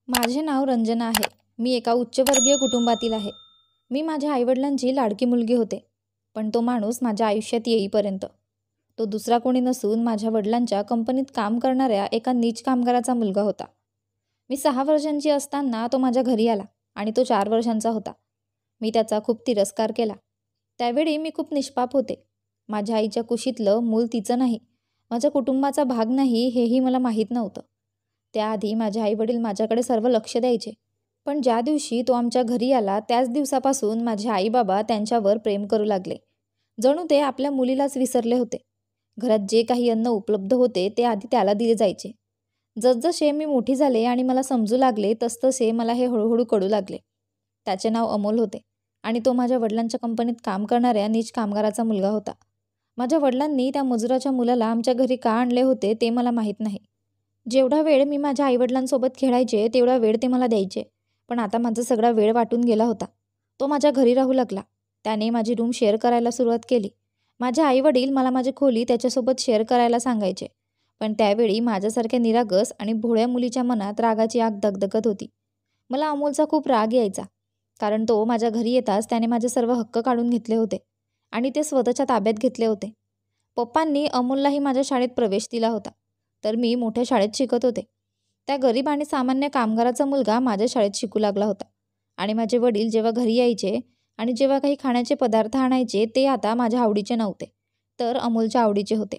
माझे नाव रंजना आहे. मी एका उच्चवर्गीय कुटुंबातील आहे. मी माझ्या आईवडिलांची लाडकी मुलगी होते. पण तो माणूस माझ्या आयुष्यात येईपर्यंत तो दुसरा कोणी नसून माझ्या वडिलांच्या कंपनीत काम करणाऱ्या एका नीच कामगाराचा मुलगा होता. मी 6 वर्षांची असताना तो माझ्या घरी आला आणि तो 4 वर्षांचा होता. मी त्याचा खूप तिरस्कार केला. त्यावेळी मी खूप निष्पाप होते. माझ्या आईच्या कुशीतलं मूल तिचं नाही, माझ्या कुटुंबाचा भाग नाही हेही मला माहीत नव्हतं. त्याआधी माझे आईवडील माझ्याकडे सर्व लक्ष द्यायचे. पण ज्या दिवशी तो आमच्या घरी आला त्याच दिवसापासून माझे आई बाबा त्यांच्यावर प्रेम करू लागले. जणू ते आपल्या मुलीलाच विसरले होते. घरात जे काही अन्न उपलब्ध होते ते आधी त्याला दिले जायचे. जसजसे मी मोठी झाले आणि मला समजू लागले तसतसे मला हे हळूहळू कळू लागले. त्याचे नाव अमोल होते आणि तो माझ्या वडिलांच्या कंपनीत काम करणाऱ्या नीच कामगाराचा मुलगा होता. माझ्या वडिलांनी त्या मजुराच्या मुलाला आमच्या घरी का आणले होते ते मला माहीत नाही. जेवढा वेळ मी माझ्या आईवडिलांसोबत खेळायचे तेवढा वेळ ते मला द्यायचे. पण आता माझा सगळा वेळ वाटून गेला होता. तो माझ्या घरी राहू लागला. त्याने माझी रूम शेअर करायला सुरुवात केली. माझे आईवडील मला माझी खोली त्याच्यासोबत शेअर करायला सांगायचे. पण त्यावेळी माझ्यासारख्या निरागस आणि भोळ्या मुलीच्या मनात रागाची आग धगधगत होती. मला अमोलचा खूप राग यायचा. कारण तो माझ्या घरी येताच त्याने माझे सर्व हक्क काढून घेतले होते आणि ते स्वतःच्या ताब्यात घेतले होते. पप्पांनी अमोललाही माझ्या शाळेत प्रवेश दिला होता. तर मी मोठ्या शाळेत शिकत होते. त्या गरीब आणि सामान्य कामगाराचा मुलगा माझ्या शाळेत शिकू लागला होता. आणि माझे वडील जेव्हा घरी यायचे आणि जेव्हा काही खाण्याचे पदार्थ आणायचे ते आता माझ्या आवडीचे नव्हते, तर अमोलच्या आवडीचे होते.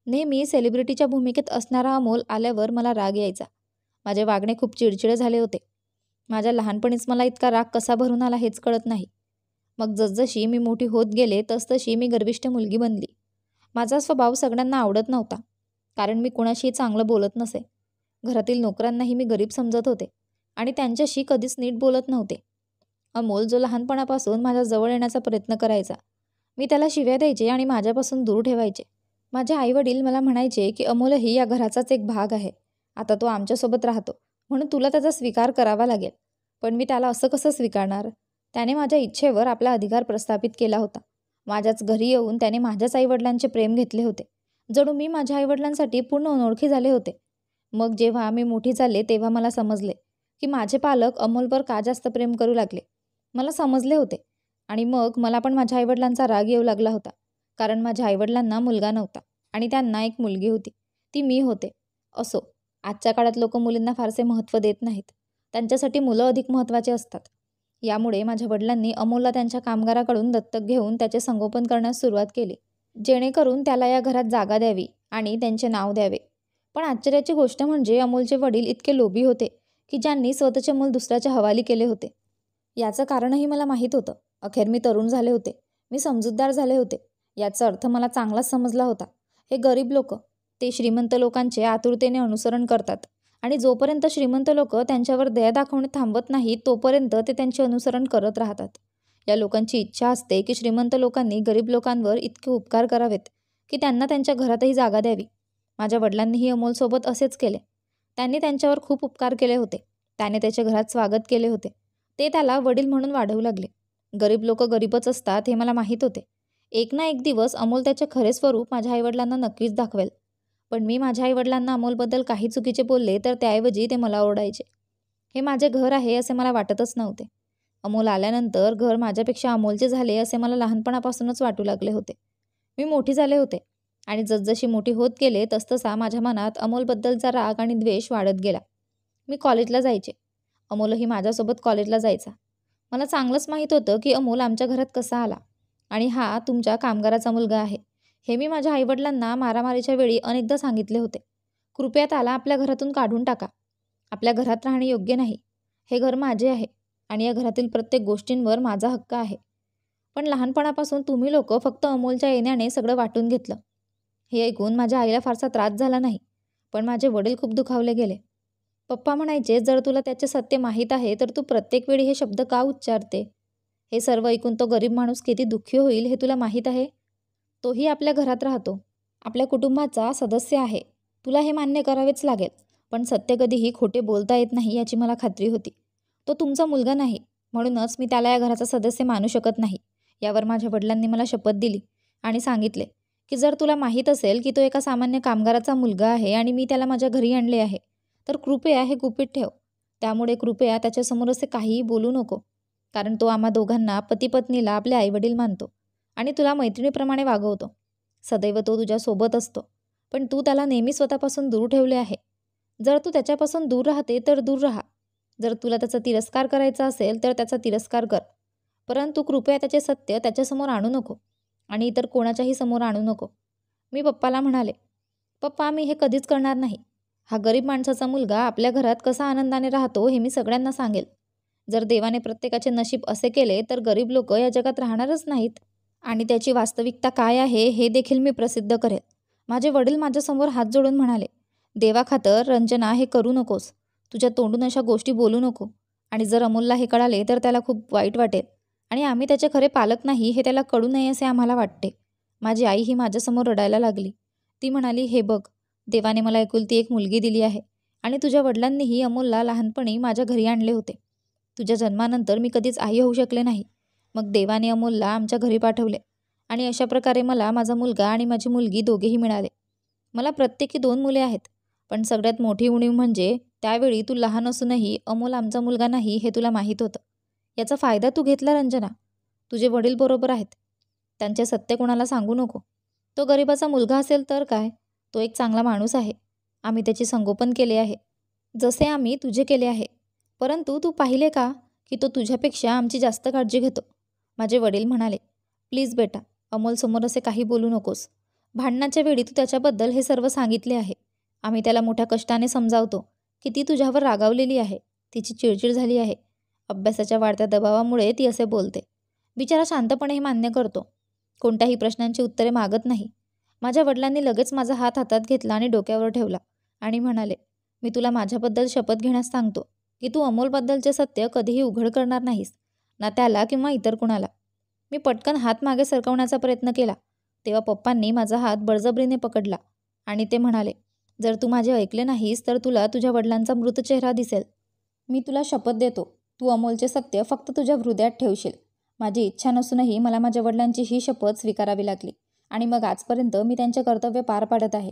नेहमी सेलिब्रिटीच्या भूमिकेत असणारा अमोल आल्यावर मला राग यायचा. माझे वागणे खूप चिडचिडे झाले होते. माझ्या लहानपणीच मला इतका राग कसा भरून आला हेच कळत नाही. मग जसजशी मी मोठी होत गेले तसतशी मी गर्विष्ठ मुलगी बनली. माझा स्वभाव सगळ्यांना आवडत नव्हता. कारण मी कुणाशीही चांगलं बोलत नसे. घरातील नोकरांनाही मी गरीब समजत होते आणि त्यांच्याशी कधीच नीट बोलत नव्हते. अमोल जो लहानपणापासून माझ्या जवळ येण्याचा प्रयत्न करायचा, मी त्याला शिव्या द्यायचे आणि माझ्यापासून दूर ठेवायचे. माझे आईवडील मला म्हणायचे की अमोलही या घराचाच एक भाग आहे. आता तो आमच्यासोबत राहतो म्हणून तुला त्याचा स्वीकार करावा लागेल. पण मी त्याला असं कसं स्वीकारणार? त्याने माझ्या इच्छेवर आपला अधिकार प्रस्थापित केला होता. माझ्याच घरी येऊन त्याने माझ्याच आईवडिलांचे प्रेम घेतले होते. जणू मी माझ्या आईवडिलांसाठी पूर्ण अनोळखी झाले होते. मग जेव्हा मी मोठी झाले तेव्हा मला समजले की माझे पालक अमोलवर का जास्त प्रेम करू लागले. मला समजले होते. आणि मग मला पण माझ्या आईवडिलांचा राग येऊ लागला होता. कारण माझ्या आईवडिलांना मुलगा नव्हता आणि त्यांना एक मुलगी होती. ती मी होते. असो, आजच्या काळात लोक मुलींना फारसे महत्त्व देत नाहीत. त्यांच्यासाठी मुलं अधिक महत्त्वाचे असतात. यामुळे माझ्या वडिलांनी अमोलला त्यांच्या कामगाराकडून दत्तक घेऊन त्याचे संगोपन करण्यास सुरुवात केली, जेणेकरून त्याला या घरात जागा द्यावी आणि त्यांचे नाव द्यावे. पण आश्चर्याची गोष्ट म्हणजे अमोलचे वडील इतके लोभी होते की ज्यांनी स्वतःचे मूल दुसऱ्याच्या हवाली केले होते. याचं कारणही मला माहीत होतं. अखेर मी तरुण झाले होते. मी समजूतदार झाले होते. याचा अर्थ मला चांगलाच समजला होता. हे गरीब लोक ते श्रीमंत लोकांचे आतुरतेने अनुसरण करतात आणि जोपर्यंत श्रीमंत लोक त्यांच्यावर दया दाखवणे थांबवत नाहीत तोपर्यंत ते त्यांचे अनुसरण करत राहतात. या लोकांची इच्छा असते की श्रीमंत लोकांनी गरीब लोकांवर इतके उपकार करावेत की त्यांना त्यांच्या घरातही जागा द्यावी. माझ्या वडिलांनीही अमोलसोबत असेच केले. त्यांनी त्यांच्यावर खूप उपकार केले होते. त्याने त्याच्या घरात स्वागत केले होते. ते त्याला वडील म्हणून वाढवू लागले. गरीब लोक गरीबच असतात हे मला माहीत होते. एक ना एक दिवस अमोल त्याचे खरे स्वरूप माझ्या आईवडिलांना नक्कीच दाखवेल. पण मी माझ्या आईवडिलांना अमोलबद्दल काही चुकीचे बोलले तर त्याऐवजी ते मला ओरडायचे. हे माझे घर आहे असे मला वाटतच नव्हते. अमोल आल्यानंतर घर माझ्यापेक्षा अमोलचे झाले असे मला लहानपणापासूनच वाटू लागले होते. मी मोठी झाले होते आणि जसजशी मोठी होत गेले तसतसा माझ्या मनात अमोलबद्दलचा राग आणि द्वेष वाढत गेला. मी कॉलेजला जायचे. अमोलही माझ्यासोबत कॉलेजला जायचा. मला चांगलंच माहीत होतं की अमोल आमच्या घरात कसा आला आणि हा तुमच्या कामगाराचा मुलगा आहे. हे मी माझ्या आईवडिलांना मारामारीच्या वेळी अनेकदा सांगितले होते. कृपया त्याला आपल्या घरातून काढून टाका. आपल्या घरात राहणे योग्य नाही. हे घर माझे आहे आणि या घरातील प्रत्येक गोष्टींवर माझा हक्क आहे. पण लहानपणापासून तुम्ही लोक फक्त अमोलच्या येण्याने सगळं वाटून घेतलं. हे ऐकून माझ्या आईला फारसा त्रास झाला नाही. पण माझे वडील खूप दुखावले गेले. पप्पा म्हणायचे, जर तुला त्याचे सत्य माहीत आहे तर तू प्रत्येक वेळी हे शब्द का उच्चारते? हे सर्व ऐकून तो गरीब माणूस किती दुःखी होईल हे तुला माहीत आहे? तोही आपल्या घरात राहतो. आपल्या कुटुंबाचा सदस्य आहे. तुला हे मान्य करावेच लागेल. पण सत्य कधीही खोटे बोलता येत नाही याची मला खात्री होती. तो तुमचा मुलगा नाही. म्हणूनच मी त्याला या घराचा सदस्य मानू शकत नाही. यावर माझ्या वडिलांनी मला शपथ दिली आणि सांगितले की जर तुला माहीत असेल की तो एका सामान्य कामगाराचा मुलगा आहे आणि मी त्याला माझ्या घरी आणले आहे तर कृपया हे गुपित ठेव. त्यामुळे कृपया त्याच्यासमोर असे काहीही बोलू नको, कारण तो आम्हा दोघांना पती पत्नीला आपले आईवडील मानतो आणि तुला मैत्रिणीप्रमाणे वागवतो. सदैव तो तुझ्यासोबत असतो, पण तू त्याला नेहमी स्वतःपासून दूर ठेवले आहे. जर तू त्याच्यापासून दूर राहते तर दूर राहा. जर तुला त्याचा तिरस्कार करायचा असेल तर त्याचा तिरस्कार कर, परंतु कृपया त्याचे सत्य त्याच्यासमोर आणू नको आणि इतर कोणाच्याही समोर आणू नको. मी पप्पाला म्हणाले, पप्पा मी हे कधीच करणार नाही. हा गरीब माणसाचा मुलगा आपल्या घरात कसा आनंदाने राहतो हे मी सगळ्यांना सांगेल. जर देवाने प्रत्येकाचे नशीब असे केले तर गरीब लोक या जगात राहणारच नाहीत आणि त्याची वास्तविकता काय आहे हे देखील मी प्रसिद्ध करेल. माझे वडील माझ्यासमोर हात जोडून म्हणाले, देवाखातर रंजना हे करू नकोस. तुझ्या तोंडून अशा गोष्टी बोलू नको. आणि जर अमोलला हे कळाले तर त्याला खूप वाईट वाटेल आणि आम्ही त्याचे खरे पालक नाही हे त्याला कळू नये असे आम्हाला वाटते. माझी आई ही माझ्यासमोर रडायला लागली. ती म्हणाली, हे बघ, देवाने मला एकुलती एक मुलगी दिली आहे आणि तुझ्या वडिलांनीही अमोलला लहानपणी माझ्या घरी आणले होते. तुझ्या जन्मानंतर मी कधीच आई होऊ शकले नाही. मग देवाने अमोलला आमच्या घरी पाठवले आणि अशा प्रकारे मला माझा मुलगा आणि माझी मुलगी दोघेही मिळाले. मला प्रत्येकी 2 मुले आहेत, पण सगळ्यात मोठी उणीव म्हणजे त्यावेळी तू लहान असूनही अमोल आमचा मुलगा नाही हे तुला माहीत होतं. याचा फायदा तू घेतला रंजना. तुझे वडील बरोबर आहेत. त्यांचे सत्य कोणाला सांगू नको. तो गरिबाचा मुलगा असेल तर काय, तो एक चांगला माणूस आहे. आम्ही त्याचे संगोपन केले आहे, जसे आम्ही तुझे केले आहे. परंतु तू पाहिले का की तो तुझ्यापेक्षा आमची जास्त काळजी घेतो. माझे वडील म्हणाले, प्लीज बेटा, अमोलसमोर असे काही बोलू नकोस. भांडणाच्या वेळी तू त्याच्याबद्दल हे सर्व सांगितले आहे. आम्ही त्याला मोठ्या कष्टाने समजावतो की ती तुझ्यावर रागावलेली आहे. तिची चिडचिड झाली आहे. अभ्यासाच्या वाढत्या दबावामुळे ती असे बोलते. बिचारा शांतपणे हे मान्य करतो. कोणत्याही प्रश्नांची उत्तरे मागत नाही. माझ्या वडिलांनी लगेच माझा हात हातात घेतला आणि डोक्यावर ठेवला आणि म्हणाले, मी तुला माझ्याबद्दल शपथ घेण्यास सांगतो की तू अमोलबद्दलचे सत्य कधीही उघड करणार नाहीस, ना त्याला किंवा इतर कुणाला. मी पटकन हात मागे सरकवण्याचा प्रयत्न केला, तेव्हा पप्पांनी माझा हात बळजबरीने पकडला आणि ते म्हणाले, जर तू माझे ऐकले नाहीस तर तुला तुझ्या वडिलांचा मृत चेहरा दिसेल. मी तुला शपथ देतो, तू अमोलचे सत्य फक्त तुझ्या हृदयात ठेवशील. माझी इच्छा नसूनही मला माझ्या वडिलांची ही शपथ स्वीकारावी लागली आणि मग आजपर्यंत मी त्यांचे कर्तव्य पार पाडत आहे.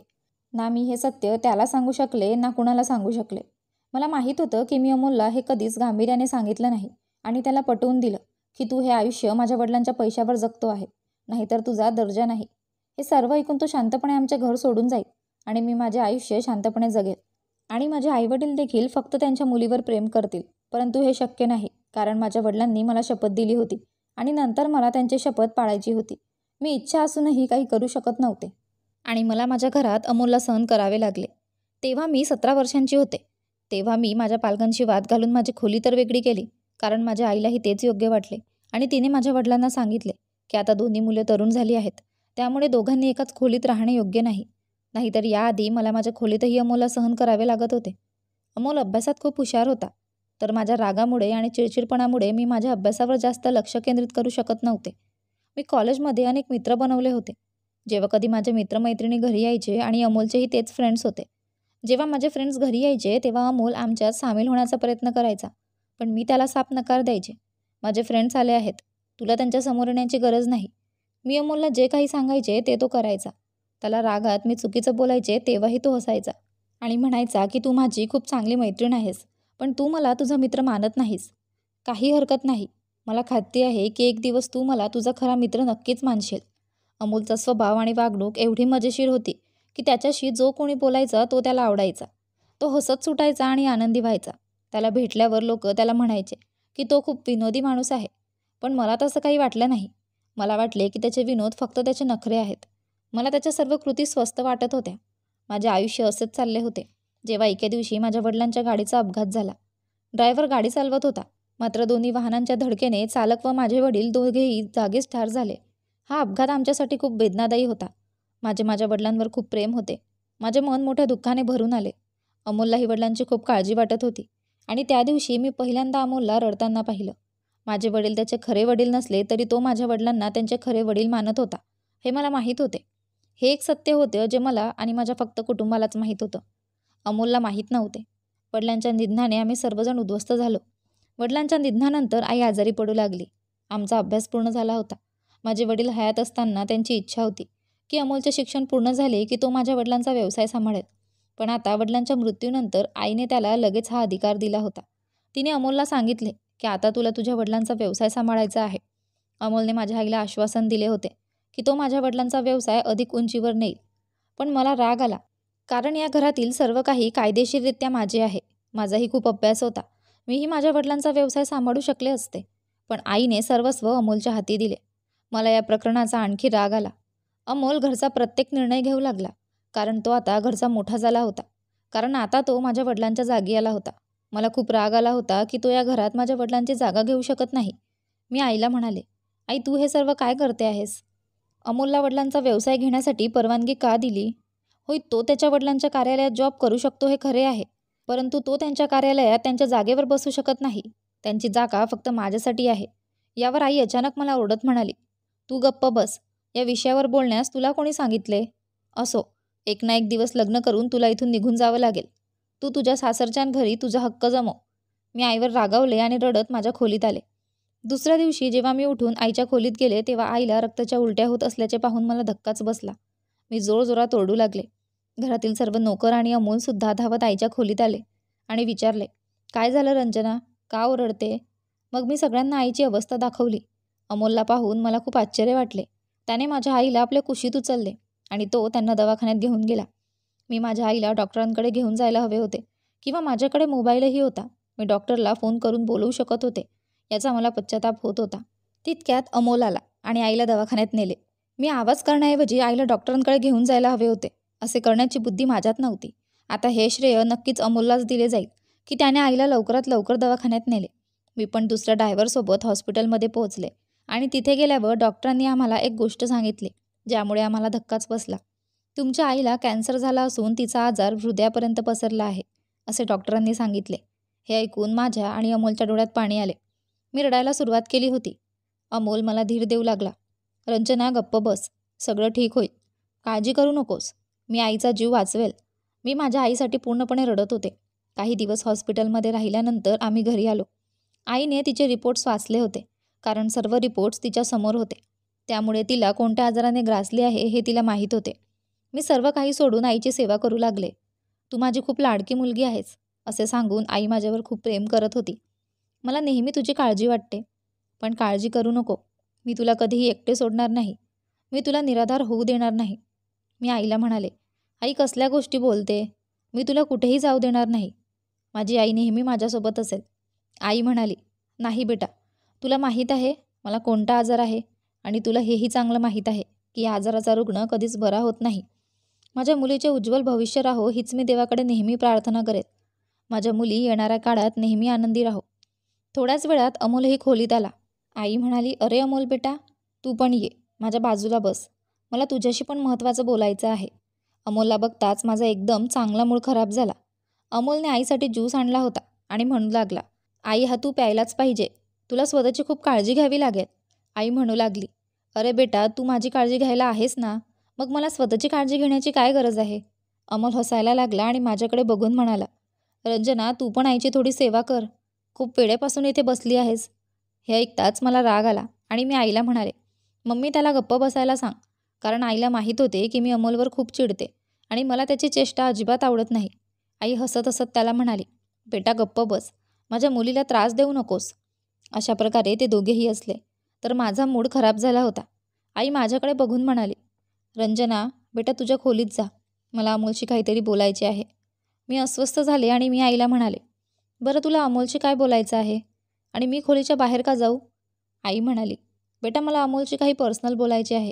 ना मी हे सत्य त्याला सांगू शकले ना कुणाला सांगू शकले. मला माहीत होतं की मी अमोलला हे कधीच गांभीर्याने सांगितलं नाही आणि त्याला पटवून दिलं की तू हे आयुष्य माझ्या वडिलांच्या पैशावर जगतो आहे, नाहीतर तुझा दर्जा नाही. हे सर्व ऐकून तो शांतपणे आमचे घर सोडून जाईल आणि मी माझे आयुष्य शांतपणे जगेल आणि माझे आईवडील देखील फक्त त्यांच्या मुलीवर प्रेम करतील. परंतु हे शक्य नाही, कारण माझ्या वडिलांनी मला शपथ दिली होती आणि नंतर मला त्यांची शपथ पाळायची होती. मी इच्छा असूनही काही करू शकत नव्हते आणि मला माझ्या घरात अमोलला सहन करावे लागले. तेव्हा मी 17 वर्षांची होते. तेव्हा मी माझ्या पालकांशी वाद घालून माझी खोली तर वेगळी केली, कारण माझ्या आईलाही तेच योग्य वाटले आणि तिने माझ्या वडिलांना सांगितले की आता दोन्ही मुले तरुण झाली आहेत, त्यामुळे दोघांनी एकाच खोलीत राहणे योग्य नाही. नाहीतर याआधी मला माझ्या खोलीतही अमोलला सहन करावे लागत होते. अमोल अभ्यासात खूप हुशार होता, तर माझ्या रागामुळे आणि चिडचिडपणामुळे मी माझ्या अभ्यासावर जास्त लक्ष केंद्रित करू शकत नव्हते. मी कॉलेजमध्ये अनेक मित्र बनवले होते. जेव्हा कधी माझे मित्रमैत्रिणी घरी यायचे आणि अमोलचेही तेच फ्रेंड्स होते. जेव्हा माझे फ्रेंड्स घरी यायचे तेव्हा अमोल आमच्यात सामील होण्याचा प्रयत्न करायचा, पण मी त्याला साफ नकार द्यायचे. माझे फ्रेंड्स आले आहेत, तुला त्यांच्या समोर येण्याची गरज नाही. मी अमोलला जे काही सांगायचे ते तो करायचा. त्याला रागात मी चुकीचं बोलायचे तेव्हाही तो हसायचा आणि म्हणायचा की तू माझी खूप चांगली मैत्रीण आहेस, पण तू मला तुझा मित्र मानत नाहीस. काही हरकत नाही, मला खात्री आहे की एक दिवस तू मला तुझा खरा मित्र नक्कीच मानशील. अमोलचा स्वभाव आणि वागणूक एवढी मजेशीर होती की त्याच्याशी जो कोणी बोलायचा तो त्याला आवडायचा. तो हसत सुटायचा आणि आनंदी व्हायचा. त्याला भेटल्यावर लोक त्याला म्हणायचे की तो खूप विनोदी माणूस आहे, पण मला तसं काही वाटलं नाही. मला वाटले की त्याचे विनोद फक्त त्याचे नखरे आहेत. मला त्याच्या सर्व कृती स्वस्त वाटत होत्या. माझे आयुष्य असेच चालले होते, जेव्हा एके दिवशी माझ्या वडिलांच्या गाडीचा अपघात झाला. ड्रायव्हर गाडी चालवत होता, मात्र दोन्ही वाहनांच्या धडकेने चालक व माझे वडील दोघेही जागीच ठार झाले. हा अपघात आमच्यासाठी खूप वेदनादायी होता. माझ्या वडिलांवर खूप प्रेम होते. माझे मन मोठ्या दुःखाने भरून आले. अमोललाही वडिलांची खूप काळजी वाटत होती आणि त्या दिवशी मी पहिल्यांदा अमोलला रडताना पाहिलं. माझे वडील त्याचे खरे वडील नसले तरी तो माझ्या वडिलांना त्यांचे खरे वडील मानत होता, हे मला माहीत होते. हे एक सत्य होते जे मला आणि माझ्या फक्त कुटुंबालाच माहीत होतं. अमोलला माहीत नव्हते. वडिलांच्या निधनाने आम्ही सर्वजण उद्ध्वस्त झालो. वडिलांच्या निधनानंतर आई आजारी पडू लागली. आमचा अभ्यास पूर्ण झाला होता. माझे वडील हयात असताना त्यांची इच्छा होती की अमोलचे शिक्षण पूर्ण झाले की तो माझ्या वडिलांचा व्यवसाय सांभाळेल, पण आता वडिलांच्या मृत्यूनंतर आईने त्याला लगेच हा अधिकार दिला होता. तिने अमोलला सांगितले की आता तुला तुझ्या वडिलांचा व्यवसाय सांभाळायचा आहे. अमोलने माझ्या आईला आश्वासन दिले होते की तो माझ्या वडिलांचा व्यवसाय अधिक उंचीवर नेईल. पण मला राग आला, कारण या घरातील सर्व काही कायदेशीररित्या माझे आहे. माझाही खूप अभ्यास होता. मीही माझ्या वडिलांचा व्यवसाय सांभाळू शकले असते. पण आईने सर्वस्व अमोलच्या हाती दिले. मला या प्रकरणाचा आणखी राग आला. अमोल घरचा प्रत्येक निर्णय घेऊ लागला, कारण तो आता घरचा मोठा झाला होता. कारण आता तो माझ्या वडिलांच्या जागी आला होता. मला खूप राग आला होता की तो या घरात माझ्या वडिलांची जागा घेऊ शकत नाही. मी आईला म्हणाले, आई तू हे सर्व काय करते आहेस? अमोलला वडिलांचा व्यवसाय घेण्यासाठी परवानगी का दिली? होय, तो त्याच्या वडिलांच्या कार्यालयात जॉब करू शकतो हे खरे आहे, परंतु तो त्यांच्या कार्यालयात त्यांच्या जागेवर बसू शकत नाही. त्यांची जागा फक्त माझ्यासाठी आहे. यावर आई अचानक मला ओरडत म्हणाली, तू गप्प बस. या विषयावर बोलण्यास तुला कोणी सांगितले? असो, एक ना एक दिवस लग्न करून तुला इथून निघून जावं लागेल. तू तुझ्या सासरच्या घरी तुझा हक्क जमव. मी आईवर रागावले आणि रडत माझ्या खोलीत आले. दुसऱ्या दिवशी जेव्हा मी उठून आईच्या खोलीत गेले तेव्हा आईला रक्ताच्या उलट्या होत असल्याचे पाहून मला धक्काच बसला. मी जोरजोरात ओरडू लागले. घरातील सर्व नोकर आणि अमोलसुद्धा धावत आईच्या खोलीत आले आणि विचारले, काय झालं रंजना, का ओरडते? मग मी सगळ्यांना आईची अवस्था दाखवली. अमोलला पाहून मला खूप आश्चर्य वाटले. त्याने माझ्या आईला आपल्या कुशीत उचलले आणि तो त्यांना दवाखान्यात घेऊन गेला. मी माझ्या आईला डॉक्टरांकडे घेऊन जायला हवे होते, किंवा माझ्याकडे मोबाईलही होता. मी डॉक्टरला फोन करून बोलवू शकत होते. याचा मला पश्चाताप होत होता. तितक्यात अमोल आला आणि आईला दवाखान्यात नेले. मी आवाज करण्याऐवजी आईला डॉक्टरांकडे घेऊन जायला हवे होते. असे करण्याची बुद्धी माझ्यात नव्हती. आता हे श्रेय नक्कीच अमोललाच दिले जाईल की त्याने आईला लवकरात लवकर दवाखान्यात नेले. मी पण दुसऱ्या ड्रायव्हरसोबत हॉस्पिटलमध्ये पोहोचले आणि तिथे गेल्यावर डॉक्टरांनी आम्हाला एक गोष्ट सांगितली, ज्यामुळे आम्हाला धक्काच बसला. तुमच्या आईला कॅन्सर झाला असून तिचा आजार हृदयापर्यंत पसरला आहे, असे डॉक्टरांनी सांगितले. हे ऐकून माझ्या आणि अमोलच्या डोळ्यात पाणी आले. मी रडायला सुरुवात केली होती. अमोल मला धीर देऊ लागला. रंजना गप्प बस, सगळं ठीक होईल, काळजी करू नकोस, मी आईचा जीव वाचवेल. मी माझ्या आईसाठी पूर्णपणे रडत होते. काही दिवस हॉस्पिटलमध्ये राहिल्यानंतर आम्ही घरी आलो. आईने तिचे रिपोर्ट्स वाचले होते, कारण सर्व रिपोर्ट्स तिच्यासमोर होते. त्यामुळे तिला कोणत्या आजाराने ग्रासले आहे हे तिला माहीत होते. मी सर्व काही सोडून आईची सेवा करू लागले. तू माझी खूप लाडकी मुलगी आहेस, असे सांगून आई माझ्यावर खूप प्रेम करत होती. मला नेहमी तुझी काळजी वाटते, पण काळजी करू नको, मी तुला कधीही एकटे सोडणार नाही. मी तुला निराधार होऊ देणार नाही. मी आईला म्हणाले, आई कसल्या गोष्टी बोलते? मी तुला कुठेही जाऊ देणार नाही. माझी आई नेहमी माझ्यासोबत असेल. आई म्हणाली, नाही बेटा, तुला माहीत आहे मला कोणता आजार आहे, आणि तुला हेही चांगलं माहीत आहे की या आजाराचा रुग्ण कधीच बरा होत नाही. माझ्या मुलीचे उज्ज्वल भविष्य राहो हीच मी देवाकडे नेहमी प्रार्थना करेन. माझ्या मुली येणाऱ्या काळात नेहमी आनंदी राहो. थोड्याच वेळात अमोलही खोलीत आला. आई म्हणाली, अरे अमोल बेटा, तू पण ये, माझ्या बाजूला बस, मला तुझ्याशी पण महत्त्वाचं बोलायचं आहे. अमोलला बघताच माझा एकदम चांगला मूड खराब झाला. अमोलने आईसाठी ज्यूस आणला होता आणि म्हणू लागला, आई हा तू प्यायलाच पाहिजे, तुला स्वतःची खूप काळजी घ्यावी लागेल. आई म्हणू लागली, अरे बेटा, तू माझी काळजी घ्यायला आहेस ना, मग मला स्वतःची काळजी घेण्याची काय गरज आहे? अमोल हसायला लागला आणि माझ्याकडे बघून म्हणाला, रंजना, तू पण आईची थोडी सेवा कर, खूप वेळेपासून इथे बसली आहेस. हे ऐकताच मला राग आला आणि मी आईला म्हणाले, मम्मी त्याला गप्प बसायला सांग, कारण आईला माहीत होते की मी अमोलवर खूप चिडते आणि मला त्याची चेष्टा अजिबात आवडत नाही. आई हसत हसत त्याला म्हणाली, बेटा गप्प बस, माझ्या मुलीला त्रास देऊ नकोस. अशा प्रकारे ते दोघेही असले तर माझा मूड खराब झाला होता. आई माझ्याकडे बघून म्हणाली, रंजना बेटा, तुझ्या खोलीत जा, मला अमोलशी काहीतरी बोलायचे आहे. मी अस्वस्थ झाले आणि मी आईला म्हणाले, बरं तुला अमोलशी काय बोलायचं आहे, आणि मी खोलीच्या बाहेर का जाऊ? आई म्हणाली, बेटा मला अमोलशी काही पर्सनल बोलायचे आहे.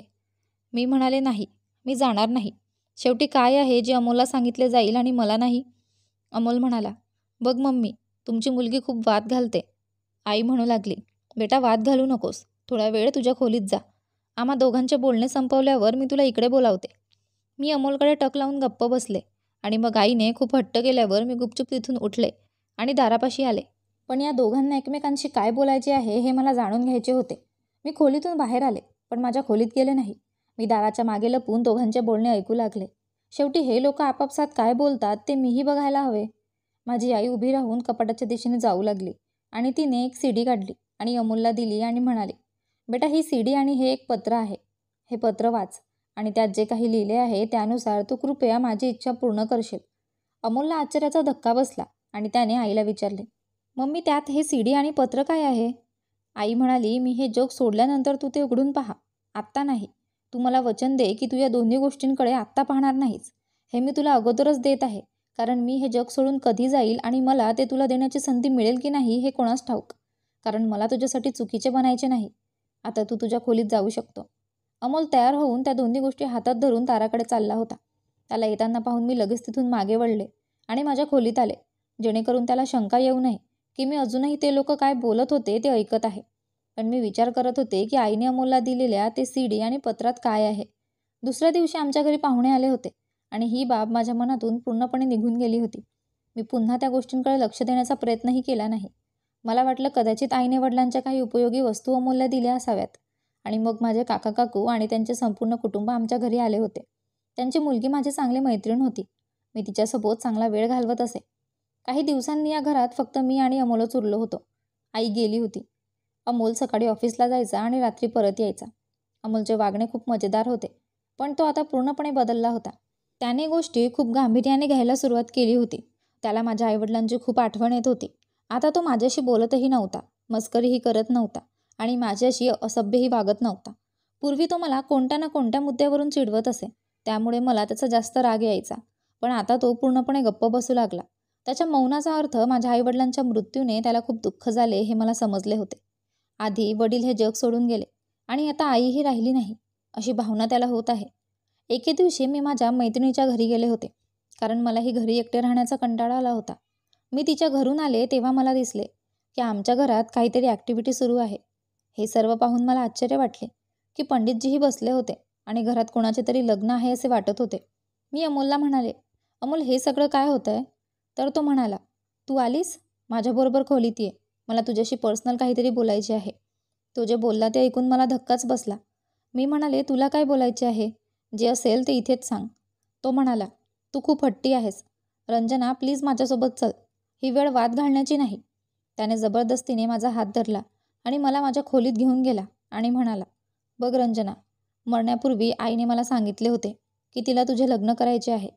मी म्हणाले, नाही, मी जाणार नाही. शेवटी काय आहे जे अमोलला सांगितले जाईल आणि मला नाही? अमोल म्हणाला, बघ मम्मी, तुमची मुलगी खूप वाद घालते. आई म्हणू लागली, बेटा वाद घालू नकोस, थोडा वेळ तुझ्या खोलीत जा, आम्हा दोघांचे बोलणे संपवल्यावर मी तुला इकडे बोलावते. मी अमोलकडे टक लावून गप्प बसले आणि मग आईने खूप हट्ट केल्यावर मी गुपचूप तिथून उठले आणि दारापाशी आले. पण या दोघांना एकमेकांशी काय बोलायचे आहे हे मला जाणून घ्यायचे होते. मी खोलीतून बाहेर आले, पण माझ्या खोलीत गेले नाही. मी दाराच्या मागे लपून दोघांचे बोलणे ऐकू लागले. शेवटी हे लोक आपापसात काय बोलतात ते मीही बघायला हवे. माझी आई उभी राहून कपाटाच्या दिशेने जाऊ लागली आणि तिने एक सीडी काढली आणि अमोलला दिली आणि म्हणाली, बेटा ही सीडी आणि हे एक पत्र आहे, हे पत्र वाच आणि त्यात जे काही लिहिले आहे त्यानुसार तू कृपया माझी इच्छा पूर्ण करशील. अमोलला आश्चर्याचा धक्का बसला आणि त्याने आईला विचारले, मम्मी, त्यात हे सीडी आणि पत्र काय आहे? आई म्हणाली, मी हे जग सोडल्यानंतर तू ते उघडून पहा, आत्ता नाही. तू मला वचन दे की तू या दोन्ही गोष्टींकडे आत्ता पाहणार नाहीस. हे मी तुला अगोदरच देत आहे, कारण मी हे जग सोडून कधी जाईल आणि मला ते तुला देण्याची संधी मिळेल की नाही हे कोणास ठाऊक. कारण मला तुझ्यासाठी चुकीचे बनायचे नाही. आता तू तुझ्या खोलीत जाऊ शकतो. अमोल तयार होऊन त्या दोन्ही गोष्टी हातात धरून दाराकडे चालला होता. त्याला येताना पाहून मी लगेच तिथून मागे वळले आणि माझ्या खोलीत आले, जेणेकरून त्याला शंका येऊ नये की मी अजूनही ते लोक काय बोलत होते ते ऐकत आहे. पण मी विचार करत होते की आईने अमोलला दिलेल्या ते सीडी आणि पत्रात काय आहे. दुसऱ्या दिवशी आमच्या घरी पाहुणे आले होते आणि ही बाब माझ्या मनातून पूर्णपणे निघून गेली होती. मी पुन्हा त्या गोष्टींकडे लक्ष देण्याचा प्रयत्नही केला नाही. मला वाटलं कदाचित आईने वडिलांच्या काही उपयोगी वस्तू अमोलला दिल्या असाव्यात. आणि मग माझे काका काकू आणि त्यांचे संपूर्ण कुटुंब आमच्या घरी आले होते. त्यांची मुलगी माझी चांगली मैत्रीण होती. मी तिच्यासोबत चांगला वेळ घालवत असे. काही दिवसांनी या घरात फक्त मी आणि अमोलच उरलो होतो. आई गेली होती. अमोल सकाळी ऑफिसला जायचा आणि रात्री परत यायचा. अमोलचे वागणे खूप मजेदार होते, पण तो आता पूर्णपणे बदलला होता. त्याने गोष्टी खूप गांभीर्याने घ्यायला सुरुवात केली होती. त्याला माझ्या आईवडिलांची खूप आठवण येत होती. आता तो माझ्याशी बोलतही नव्हता, मस्करीही करत नव्हता आणि माझ्याशी असभ्यही वागत नव्हता. पूर्वी तो मला कोणत्या ना कोणत्या मुद्द्यावरून चिडवत असे, त्यामुळे मला त्याचा जास्त राग यायचा. पण आता तो पूर्णपणे गप्प बसू लागला. त्याच्या मौनाचा अर्थ माझ्या आईवडिलांच्या मृत्यूने त्याला खूप दुःख झाले हे मला समजले होते. आधी वडील हे जग सोडून गेले आणि आता आईही राहिली नाही, अशी भावना त्याला होत आहे. एके दिवशी मी माझ्या मैत्रिणीच्या घरी गेले होते, कारण मलाही घरी एकटे राहण्याचा कंटाळा आला होता. मी तिच्या घरून आले तेव्हा मला दिसले की आमच्या घरात काहीतरी ॲक्टिव्हिटी सुरू आहे. हे सर्व पाहून मला आश्चर्य वाटले की पंडितजीही बसले होते आणि घरात कोणाचे तरी लग्न आहे असे वाटत होते. मी अमोलला म्हणाले, अमोल, हे सगळं काय होतं आहे? तर तो म्हणाला, तू आलीस? माझ्याबरोबर खोलीत ये, मला तुझ्याशी पर्सनल काहीतरी बोलायचे आहे. तो जे बोलला ते ऐकून मला धक्काच बसला. मी म्हणाले, तुला काय बोलायचे आहे? जे असेल ते इथेच सांग. तो म्हणाला, तू खूप हट्टी आहेस. रंजना, प्लीज माझ्यासोबत चल. ही वेळ वाद घालण्याची नाही. त्याने जबरदस्तीने माझा हात धरला आणि मला माझ्या खोलीत घेऊन गेला आणि म्हणाला, बघ रंजना, मरण्यापूर्वी आईने मला सांगितले होते की तिला तुझे लग्न करायचे आहे.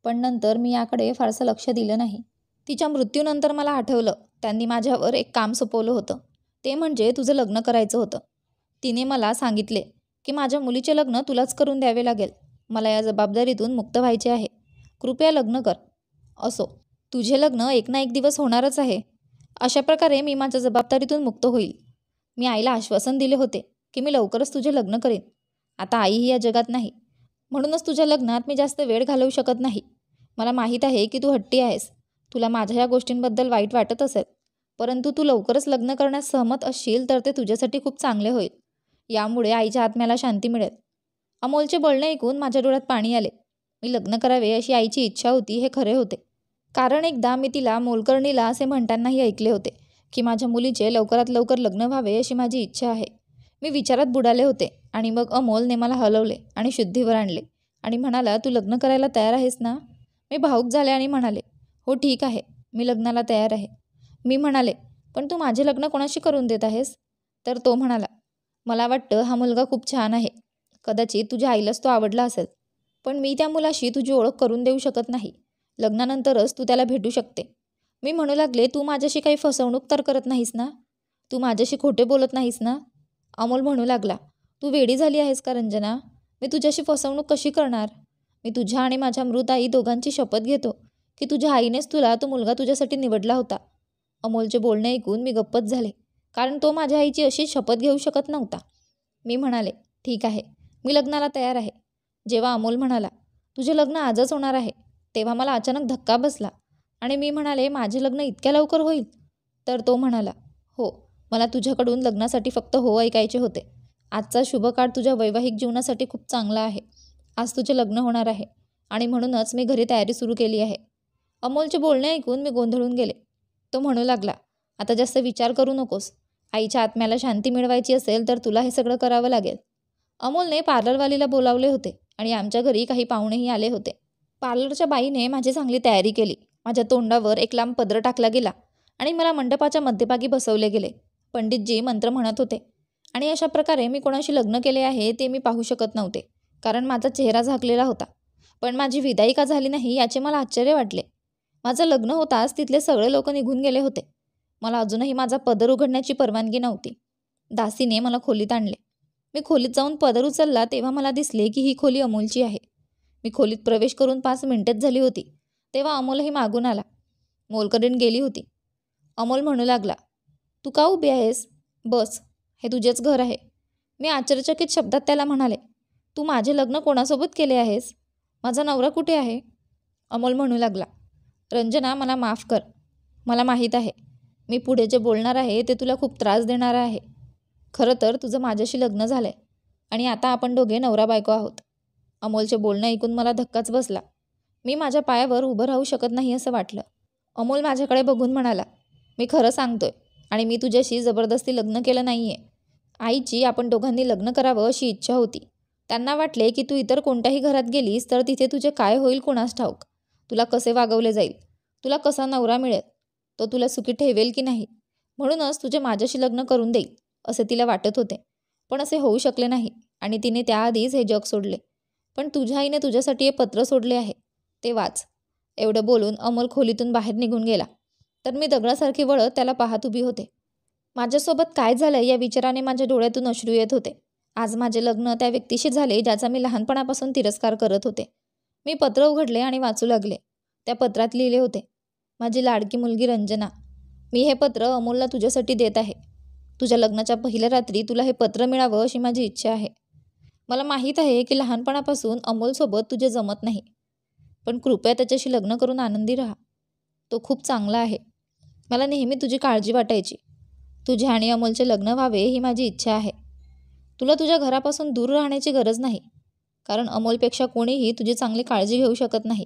पण नंतर मी याकडे फारसं लक्ष दिलं नाही. तिच्या मृत्यूनंतर मला आठवलं त्यांनी माझ्यावर एक काम सोपवलं होतं. ते म्हणजे तुझं लग्न करायचं होतं. तिने मला सांगितले की माझ्या मुलीचे लग्न तुलाच करून द्यावे लागेल. मला या जबाबदारीतून मुक्त व्हायचे आहे. कृपया लग्न कर. असो, तुझे लग्न एक ना एक दिवस होणारच आहे. अशा प्रकारे मी माझ्या जबाबदारीतून मुक्त होईल. मी आईला आश्वासन दिले होते की मी लवकरच तुझे लग्न करेन. आता आईही या जगात नाही, म्हणूनच तुझ्या लग्नात मी जास्त वेळ घालवू शकत नाही. मला माहीत आहे की तू हट्टी आहेस. तुला माझ्या या गोष्टींबद्दल वाईट वाटत असेल, परंतु तू लवकरच लग्न करण्यास सहमत असशील तर ते तुझ्यासाठी खूप चांगले होईल. यामुळे आईच्या आत्म्याला शांती मिळेल. अमोलचे बोलणे ऐकून माझ्या डोळ्यात पाणी आले. मी लग्न करावे अशी आईची इच्छा होती हे खरे होते. कारण एकदा मी तिला मोलकर्णीला असे म्हणतानाही ऐकले होते की माझ्या मुलीचे लवकरात लवकर लग्न व्हावे अशी माझी इच्छा आहे. मी विचारात बुडाले होते आणि मग अमोलने मला हलवले आणि शुद्धीवर आणले आणि म्हणाला, तू लग्न करायला तयार आहेस ना? मी भावूक झाले आणि म्हणाले, हो ठीक आहे, मी लग्नाला तयार आहे. मी म्हणाले, पण तू माझे लग्न कोणाशी करून देत आहेस? तर तो म्हणाला, मला वाटतं हा मुलगा खूप छान आहे. कदाचित तुझ्या आईलाच तो आवडला असेल, पण मी त्या मुलाशी तुझी ओळख करून देऊ शकत नाही. लग्नानंतरच तू त्याला भेटू शकते. मी म्हणू लागले, तू माझ्याशी काही फसवणूक तर करत नाहीस ना? तू माझ्याशी खोटे बोलत नाहीस ना? अमोल म्हणू लागला, तू वेडी झाली आहेस का रंजना? मी तुझ्याशी फसवणूक कशी करणार? मी तुझ्या आणि माझ्या मृत आई दोघांची शपथ घेतो की तुझ्या आईनेच तुला तो मुलगा तुझ्यासाठी निवडला होता. अमोलचे बोलणे ऐकून मी गप्पच झाले, कारण तो माझ्या आईची अशी शपथ घेऊ शकत नव्हता. मी म्हणाले, ठीक आहे, मी लग्नाला तयार आहे. जेव्हा अमोल म्हणाला, तुझे लग्न आजच होणार आहे, तेव्हा मला अचानक धक्का बसला आणि मी म्हणाले, माझे लग्न इतक्या लवकर होईल? तर तो म्हणाला, हो, मला तुझ्याकडून लग्नासाठी फक्त हो ऐकायचे होते. आजचा शुभ काळ तुझ्या वैवाहिक जीवनासाठी खूप चांगला आहे. आज तुझे लग्न होणार आहे आणि म्हणूनच मी घरी तयारी सुरू केली आहे. अमोलचे बोलणे ऐकून मी गोंधळून गेले. तो म्हणू लागला, आता जास्त विचार करू नकोस. आईच्या आत्म्याला शांती मिळवायची असेल तर तुला हे सगळं करावं लागेल. अमोलने पार्लरवालीला बोलावले होते आणि आमच्या घरी काही पाहुणेही आले होते. पार्लरच्या बाईने माझी चांगली तयारी केली. माझ्या तोंडावर एक लांब पदर टाकला गेला आणि मला मंडपाच्या मध्यभागी बसवले गेले. पंडितजी मंत्र म्हणत होते आणि अशा प्रकारे मी कोणाशी लग्न केले आहे ते मी पाहू शकत नव्हते, कारण माझा चेहरा झाकलेला होता. पण माझी विदाई का झाली नाही याचे मला आश्चर्य वाटले. माझं लग्न होताच तिथले सगळे लोक निघून गेले होते. मला अजूनही माझा पदर उघडण्याची परवानगी नव्हती. दासीने मला खोलीत आणले. मी खोलीत जाऊन पदर उचलला तेव्हा मला दिसले की ही खोली अमोलची आहे. मी खोलीत प्रवेश करून 5 मिनिटेच झाली होती तेव्हा अमोलही मागून आला. मोलकरीण गेली होती. अमोल म्हणू लागला, तू का उभी आहेस? बस, हे तुझेच घर आहे. मी आश्चर्यचकित शब्दात त्याला म्हणाले, तू माझे लग्न कोणासोबत केले आहेस? माझा नवरा कुठे आहे? अमोल म्हणू लागला, रंजना मला माफ कर. मला माहीत आहे मी पुढे जे बोलणार आहे ते तुला खूप त्रास देणार आहे. खरं तर तुझं माझ्याशी लग्न झालं आहे आणि आता आपण दोघे नवरा बायको आहोत. अमोलचे बोलणं ऐकून मला धक्काच बसला. मी माझ्या पायावर उभं राहू शकत नाही असं वाटलं. अमोल माझ्याकडे बघून म्हणाला, मी खरं सांगतोय आणि मी तुझ्याशी जबरदस्ती लग्न केलं नाही आहे. आईची आपण दोघांनी लग्न करावं अशी इच्छा होती. त्यांना वाटले की तू इतर कोणत्याही घरात गेलीस तर तिथे तुझे काय होईल कुणास ठाऊक. तुला कसे वागवले जाईल, तुला कसा नवरा मिळेल, तो तुला सुखी ठेवेल की नाही. म्हणूनच तुझे माझ्याशी लग्न करून देईल असे तिला वाटत होते. पण असे होऊ शकले नाही आणि तिने त्याआधीच हे जग सोडले. पण तुझ्या आईने तुझ्यासाठी हे पत्र सोडले आहे, ते वाच. एवढं बोलून अमोल खोलीतून बाहेर निघून गेला. तर मी दगडासारखी वळत त्याला पाहत उभी होते. माझ्यासोबत काय झालं या विचाराने माझ्या डोळ्यातून अश्रू येत होते. आज माझे लग्न त्या व्यक्तीशी झाले ज्याचा मी लहानपणापासून तिरस्कार करत होते. मी पत्र उघडले आणि वाचू लागले. त्या पत्रात लिहिले होते, माझी लाडकी मुलगी रंजना, मी हे पत्र अमोलला तुझ्यासाठी देत आहे. तुझ्या लग्नाच्या पहिल्या रात्री तुला हे पत्र मिळावं अशी माझी इच्छा आहे. मला माहीत आहे की लहानपणापासून अमोलसोबत तुझे जमत नाही, पण कृपया त्याच्याशी लग्न करून आनंदी राहा. तो खूप चांगला आहे. मला नेहमी तुझी काळजी वाटायची. तुझे आणि अमोलचे लग्न व्हावे ही माझी इच्छा आहे. तुला तुझ्या घरापासून दूर राहण्याची गरज नाही, कारण अमोलपेक्षा कोणीही तुझी चांगली काळजी घेऊ शकत नाही.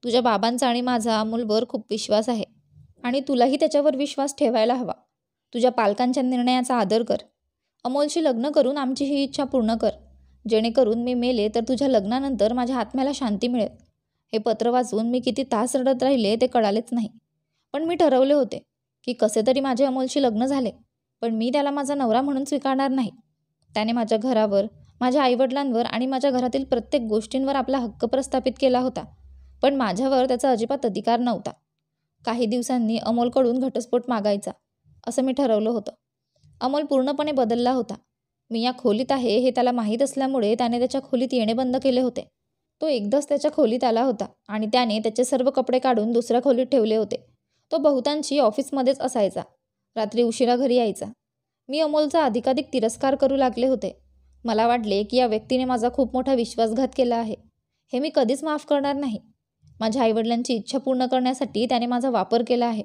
तुझ्या बाबांचा आणि माझा अमोलवर खूप विश्वास आहे आणि तुलाही त्याच्यावर विश्वास ठेवायला हवा. तुझ्या पालकांच्या निर्णयाचा आदर कर. अमोलशी लग्न करून आमची ही इच्छा पूर्ण कर, जेणेकरून मी मेले तर तुझ्या लग्नानंतर माझ्या आत्म्याला शांती मिळेल. हे पत्र वाचून मी किती तास रडत राहिले ते कळालेच नाही. पण मी ठरवले होते की कसे तरी माझे अमोलशी लग्न झाले, पण मी त्याला माझा नवरा म्हणून स्वीकारणार नाही. त्याने माझ्या घरावर, माझ्या आईवडिलांवर आणि माझ्या घरातील प्रत्येक गोष्टींवर आपला हक्क प्रस्थापित केला होता, पण माझ्यावर त्याचा अजिबात अधिकार नव्हता. काही दिवसांनी अमोलकडून घटस्फोट मागायचा असं मी ठरवलं होतं. अमोल पूर्णपणे बदलला होता. मी या खोलीत आहे हे त्याला माहीत असल्यामुळे त्याने त्याच्या खोलीत येणे बंद केले होते. तो एकदाच त्याच्या खोलीत आला होता आणि त्याने त्याचे सर्व कपडे काढून दुसऱ्या खोलीत ठेवले होते. तो बहुतांशी ऑफिसमध्येच असायचा. रात्री उशिरा घरी यायचा. मी अमोलचा अधिकाधिक तिरस्कार करू लागले होते. मला वाटले की या व्यक्तीने माझा खूप मोठा विश्वासघात केला आहे. हे मी कधीच माफ करणार नाही. माझ्या आईवडिलांची इच्छा पूर्ण करण्यासाठी त्याने माझा वापर केला आहे.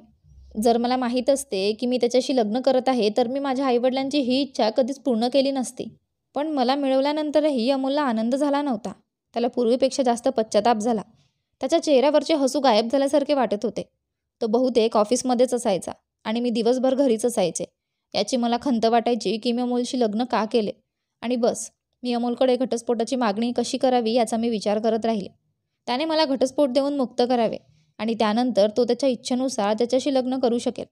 जर मला माहीत असते की मी त्याच्याशी लग्न करत आहे तर मी माझ्या आईवडिलांची ही इच्छा कधीच पूर्ण केली नसती. पण मला मिळवल्यानंतरही अमोलला आनंद झाला नव्हता. त्याला पूर्वीपेक्षा जास्त पश्चाताप झाला. त्याच्या चेहऱ्यावरचे हसू गायब झाल्यासारखे वाटत होते. तो बहुतेक ऑफिसमध्येच असायचा आणि मी दिवसभर घरीच असायचे. याची मला खंत वाटायची की मी अमोलशी लग्न का केले. आणि बस, मी अमोलकडे घटस्फोटाची मागणी कशी करावी याचा मी विचार करत राहिले. त्याने मला घटस्फोट देऊन मुक्त करावे आणि त्यानंतर तो त्याच्या इच्छेनुसार त्याच्याशी लग्न करू शकेल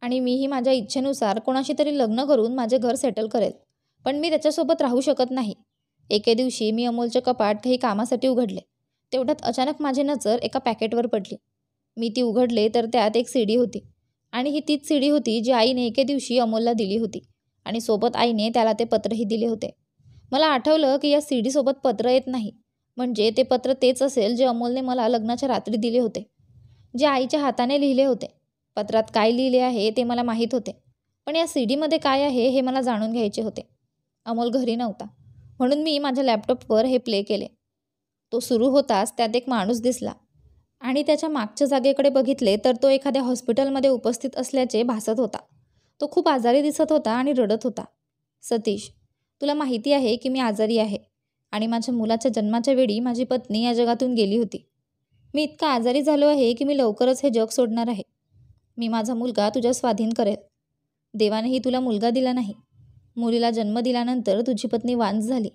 आणि मीही माझ्या इच्छेनुसार कोणाशी तरी लग्न करून माझे घर सेटल करेल. पण मी त्याच्यासोबत राहू शकत नाही. एके दिवशी मी अमोलचे कपाट काही कामासाठी उघडले. तेवढ्यात अचानक माझी नजर एका पॅकेटवर पडली. मी ती उघडले तर त्यात एक सीडी होती आणि ही तीच सीडी होती जी आईने एके दिवशी अमोलला दिली होती आणि सोबत आईने त्याला ते पत्रही दिले होते. मला आठवलं की या सीडीसोबत पत्र येत नाही, म्हणजे ते पत्र तेच असेल जे अमोलने मला लग्नाच्या रात्री दिले होते, जे आईच्या हाताने लिहिले होते. पत्रात काय लिहिले आहे ते मला माहीत होते, पण या सीडीमध्ये काय आहे हे मला जाणून घ्यायचे होते. अमोल घरी नव्हता, म्हणून मी माझ्या लॅपटॉपवर हे प्ले केले. तो सुरू होताच त्यात एक माणूस दिसला आणि त्याच्या मागच्या जागेकडे बघितले तर तो एखाद्या हॉस्पिटलमध्ये उपस्थित असल्याचे भासत होता. तो खूप आजारी दिसत होता आणि रडत होता. सतीश, तुला माहिती आहे की मी आजारी आहे आणि माझ्या मुलाच्या जन्माच्या वेळी माझी पत्नी या जगातून गेली होती. मी इतका आजारी झालो आहे की मी लवकरच हे जग सोडणार आहे. मी माझा मुलगा तुझ्या स्वाधीन करेल. देवानेही तुला मुलगा दिला नाही. मुलीला जन्म दिल्यानंतर तुझी पत्नी वांझ झाली.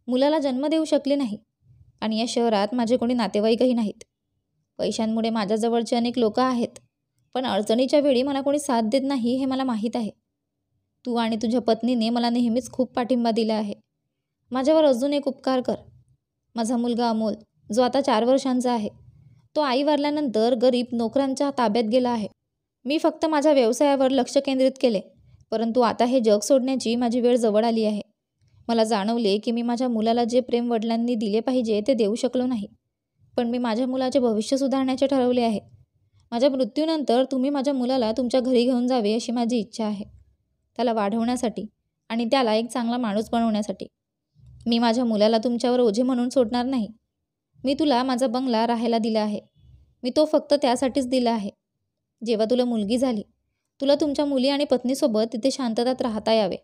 मुलाला जन्म देऊ शकली नाही आणि या शहरात माझे कोणी नातेवाईकही नाहीत. पैशांमुळे माझ्याजवळचे अनेक लोक आहेत, पण अडचणीच्या वेळी मला कोणी साथ देत नाही हे मला माहीत आहे. तू आणि तुझ्या पत्नीने मला नेहमीच खूप पाठिंबा दिला आहे. माझ्यावर अजून एक उपकार कर. माझा मुलगा अमोल, जो आता 4 वर्षांचा आहे, तो आई वारल्यानंतर गरीब नोकरांच्या ताब्यात गेला आहे. मी फक्त माझ्या व्यवसायावर लक्ष केंद्रित केले, परंतु आता हे जग सोडण्याची माझी वेळ जवळ आली आहे. मला जाणवले की मी माझ्या मुलाला जे प्रेम वडिलांनी दिले पाहिजे ते देऊ शकलो नाही. पण मी माझ्या मुलाचे भविष्य सुधारण्याचे ठरवले आहे. माझ्या मृत्यूनंतर तुम्ही माझ्या मुलाला तुमच्या घरी घेऊन जावे अशी माझी इच्छा आहे, त्याला वाढवण्यासाठी आणि त्याला एक चांगला माणूस बनवण्यासाठी. मी माझ्या मुलाला तुमच्यावर ओझे म्हणून सोडणार नाही. मी तुला माझा बंगला राहायला दिला आहे. मी तो फक्त त्यासाठीच दिला आहे. जेव्हा तुला मुलगी झाली, तुला तुमच्या मुली आणि पत्नीसोबत तिथे शांततेत राहता यावे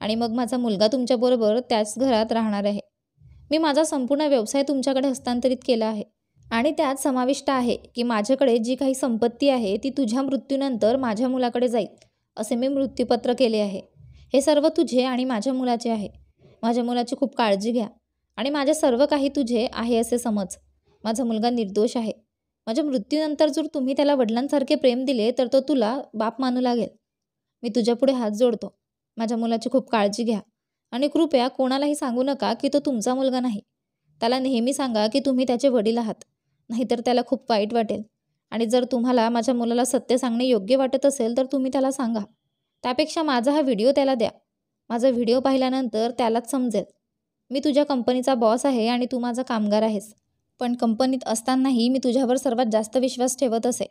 आणि मग माझा मुलगा तुमच्याबरोबर त्याच घरात राहणार आहे. मी माझा संपूर्ण व्यवसाय तुमच्याकडे हस्तांतरित केला आहे आणि त्यात समाविष्ट आहे की माझ्याकडे जी काही संपत्ती आहे ती तुझ्या मृत्यूनंतर माझ्या मुलाकडे जाईल असे मी मृत्यूपत्र केले आहे. हे सर्व तुझे आणि माझ्या मुलाचे आहे. माझ्या मुलाची खूप काळजी घ्या आणि माझे सर्व काही तुझे आहे असे समज. माझा मुलगा निर्दोष आहे. माझ्या मृत्यूनंतर जर तुम्ही त्याला वडिलांसारखे प्रेम दिले तर तो तुला बाप मानू लागेल. मी तुझ्यापुढे हात जोडतो. माझ्या मुलाची खूप काळजी घ्या आणि कृपया कोणालाही सांगू नका की तो तुमचा मुलगा नाही. त्याला नेहमी सांगा की तुम्ही त्याचे वडील आहात, नाहीतर त्याला खूप वाईट वाटेल. आणि जर तुम्हाला माझ्या मुलाला सत्य सांगणे योग्य वाटत असेल तर तुम्ही त्याला सांगा. त्यापेक्षा माझा हा व्हिडिओ त्याला द्या. माझा व्हिडिओ पाहिल्यानंतर त्यालाच समजेल. मी तुझ्या कंपनीचा बॉस आहे आणि तू माझा कामगार आहेस. पण कंपनीत असतानाही मी तुझ्यावर सर्वात जास्त विश्वास ठेवत असे.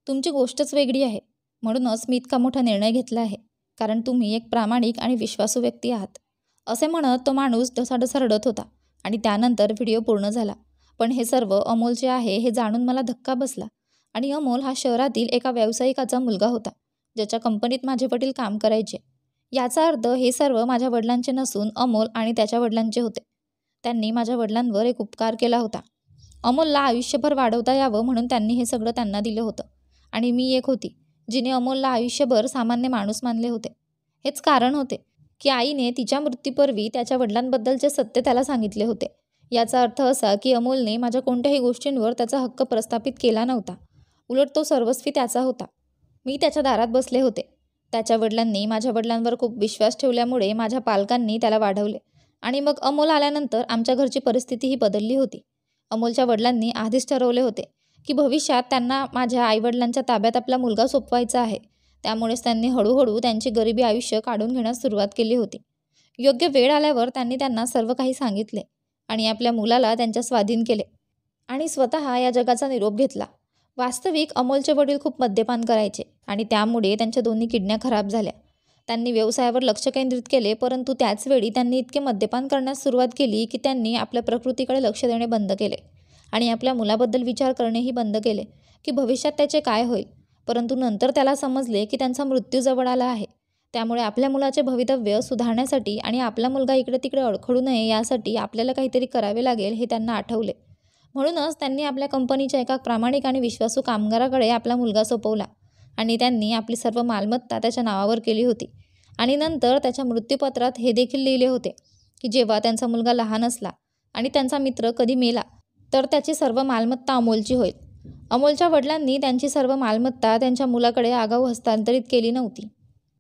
तुमची गोष्टच वेगळी आहे. म्हणूनच मी इतका मोठा निर्णय घेतला आहे, कारण तुम्ही एक प्रामाणिक आणि विश्वासू व्यक्ती आहात. असे म्हणत तो माणूस ढसाढसा रडत होता आणि त्यानंतर व्हिडिओ पूर्ण झाला. पण हे सर्व अमोलचे आहे हे जाणून मला धक्का बसला. आणि अमोल हा शहरातील एका व्यावसायिकाचा मुलगा होता, ज्याच्या कंपनीत माझे वडील काम करायचे. याचा अर्थ हे सर्व माझ्या वडिलांचे नसून अमोल आणि त्याच्या वडिलांचे होते. त्यांनी माझ्या वडिलांवर एक उपकार केला होता. अमोलला आयुष्यभर वाढवता यावं म्हणून त्यांनी हे सगळं त्यांना दिलं होतं. आणि मी एक होती जिने अमोलला आयुष्यभर सामान्य माणूस मानले होते. हेच कारण होते की आईने तिच्या मृत्यूपूर्वी त्याच्या वडिलांबद्दलचे सत्य त्याला सांगितले होते. याचा अर्थ असा की अमोलने माझ्या कोणत्याही गोष्टींवर त्याचा हक्क प्रस्थापित केला नव्हता. उलट तो सर्वस्वी त्याचा होता. मी त्याच्या दारात बसले होते. त्याच्या वडिलांनी माझ्या वडिलांवर खूप विश्वास ठेवल्यामुळे माझ्या पालकांनी त्याला वाढवले. आणि मग अमोल आल्यानंतर आमच्या घरची परिस्थितीही बदलली होती. अमोलच्या वडिलांनी आधीच ठरवले होते की भविष्यात त्यांना माझ्या आईवडिलांच्या ताब्यात आपला मुलगा सोपवायचा आहे. त्यामुळेच त्यांनी हळूहळू त्यांची गरिबी आयुष्य काढून घेण्यास सुरुवात केली होती. योग्य वेळ आल्यावर त्यांनी त्यांना सर्व काही सांगितले आणि आपल्या मुलाला त्यांच्या स्वाधीन केले आणि स्वतः या जगाचा निरोप घेतला. वास्तविक अमोलचे वडील खूप मद्यपान करायचे आणि त्यामुळे त्यांच्या दोन्ही किडन्या खराब झाल्या. त्यांनी व्यवसायावर लक्ष केंद्रित केले, परंतु त्याचवेळी त्यांनी इतके मद्यपान करण्यास सुरुवात केली की त्यांनी आपल्या प्रकृतीकडे लक्ष देणे बंद केले आणि आपल्या मुलाबद्दल विचार करणेही बंद केले की भविष्यात त्याचे काय होईल. परंतु नंतर त्याला समजले की त्यांचा मृत्यू जवळ आला आहे. त्यामुळे आपल्या मुलाचे भवितव्य सुधारण्यासाठी आणि आपला मुलगा इकडे तिकडे अडखळू नये यासाठी आपल्याला काहीतरी करावे लागेल हे त्यांना आठवले. म्हणूनच त्यांनी आपल्या कंपनीच्या एका प्रामाणिक आणि विश्वासू कामगाराकडे आपला मुलगा सोपवला आणि त्यांनी आपली सर्व मालमत्ता त्याच्या नावावर केली होती. आणि नंतर त्याच्या मृत्यूपत्रात हे देखील लिहिले होते की जेव्हा त्यांचा मुलगा लहान असला आणि त्यांचा मित्र कधी मेला तर त्याची सर्व मालमत्ता अमोलची होईल. अमोलच्या वडिलांनी त्यांची सर्व मालमत्ता त्यांच्या मुलाकडे आगाऊ हस्तांतरित केली नव्हती,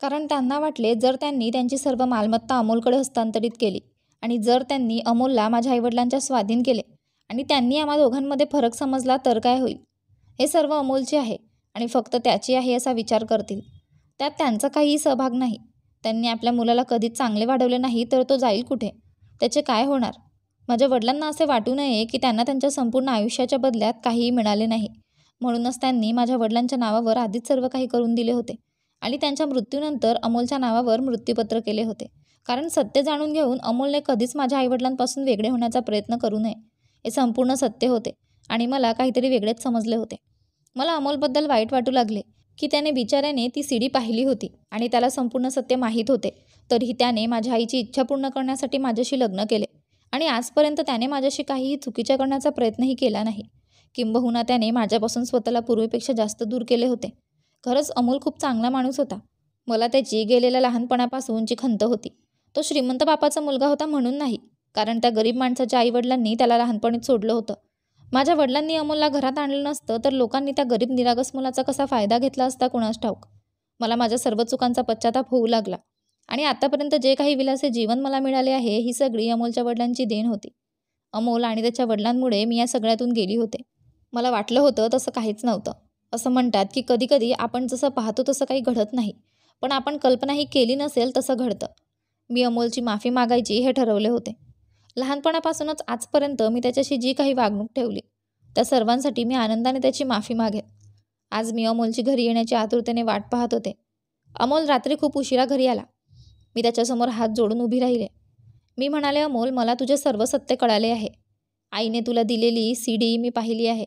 कारण त्यांना वाटले जर त्यांनी त्यांची सर्व मालमत्ता अमोलकडे हस्तांतरित केली आणि जर त्यांनी अमोलला माझ्या आईवडिलांच्या स्वाधीन केले आणि त्यांनी आम्हा दोघांमध्ये फरक समजला तर काय होईल. हे सर्व अमोलचे आहे आणि फक्त त्याची आहे असा विचार करतील. त्यात त्यांचा काहीही सहभाग नाही. त्यांनी आपल्या मुलाला कधीच चांगले वाढवले नाही तर तो जाईल कुठे, त्याचे काय होणार. माझ्या वडिलांना असे वाटू नये की त्यांना त्यांच्या संपूर्ण आयुष्याच्या बदल्यात काहीही मिळाले नाही. म्हणूनच त्यांनी माझ्या वडिलांच्या नावावर आधीच सर्व काही करून दिले होते आणि त्यांच्या मृत्यूनंतर अमोलच्या नावावर मृत्यूपत्र केले होते. कारण सत्य जाणून घेऊन अमोलने कधीच माझ्या आईवडिलांपासून वेगळे होण्याचा प्रयत्न करू नये हे संपूर्ण सत्य होते आणि मला काहीतरी वेगळेच समजले होते. मला अमोलबद्दल वाईट वाटू लागले की त्याने बिचाऱ्याने ती सीडी पाहिली होती आणि त्याला संपूर्ण सत्य माहीत होते, तरीही त्याने माझ्या आईची इच्छा पूर्ण करण्यासाठी माझ्याशी लग्न केले आणि आजपर्यंत त्याने माझ्याशी काहीही चुकीच्या करण्याचा प्रयत्नही केला नाही. किंबहुना त्याने माझ्यापासून स्वतःला पूर्वीपेक्षा जास्त दूर केले होते. खरंच अमोल खूप चांगला माणूस होता. मला त्याची गेलेल्या लहानपणापासूनची खंत होती. तो श्रीमंत बापाचा मुलगा होता म्हणून नाही, कारण त्या गरीब माणसाच्या आईवडिलांनी त्याला लहानपणीच सोडलं होतं. माझ्या वडिलांनी अमोलला घरात आणलं नसतं तर लोकांनी त्या गरीब निरागस मुलाचा कसा फायदा घेतला असता कुणास ठाऊक. मला माझ्या सर्व चुकांचा पश्चाताप होऊ लागला आणि आतापर्यंत जे काही विलासे जीवन मला मिळाले आहे ही सगळी अमोलच्या वडिलांची देण होती. अमोल आणि त्याच्या वडिलांमुळे मी या सगळ्यातून गेली होते. मला वाटलं होतं तसं काहीच नव्हतं. असं म्हणतात की कधीकधी आपण जसं पाहतो तसं काही घडत नाही, पण आपण कल्पनाही केली नसेल तसं घडतं. मी अमोलची माफी मागायची हे ठरवले होते. लहानपणापासूनच आजपर्यंत मी त्याच्याशी जी काही वागणूक ठेवली, त्या सर्वांसाठी मी आनंदाने त्याची माफी मागेन. आज मी अमोलची घरी येण्याची आतुरतेने वाट पाहत होते. अमोल रात्री खूप उशिरा घरी आला. मी त्याच्यासमोर हात जोडून उभी राहिले. मी म्हणाले, अमोल, मला तुझे सर्व सत्य कळाले आहे. आईने तुला दिलेली CD मी पाहिली आहे.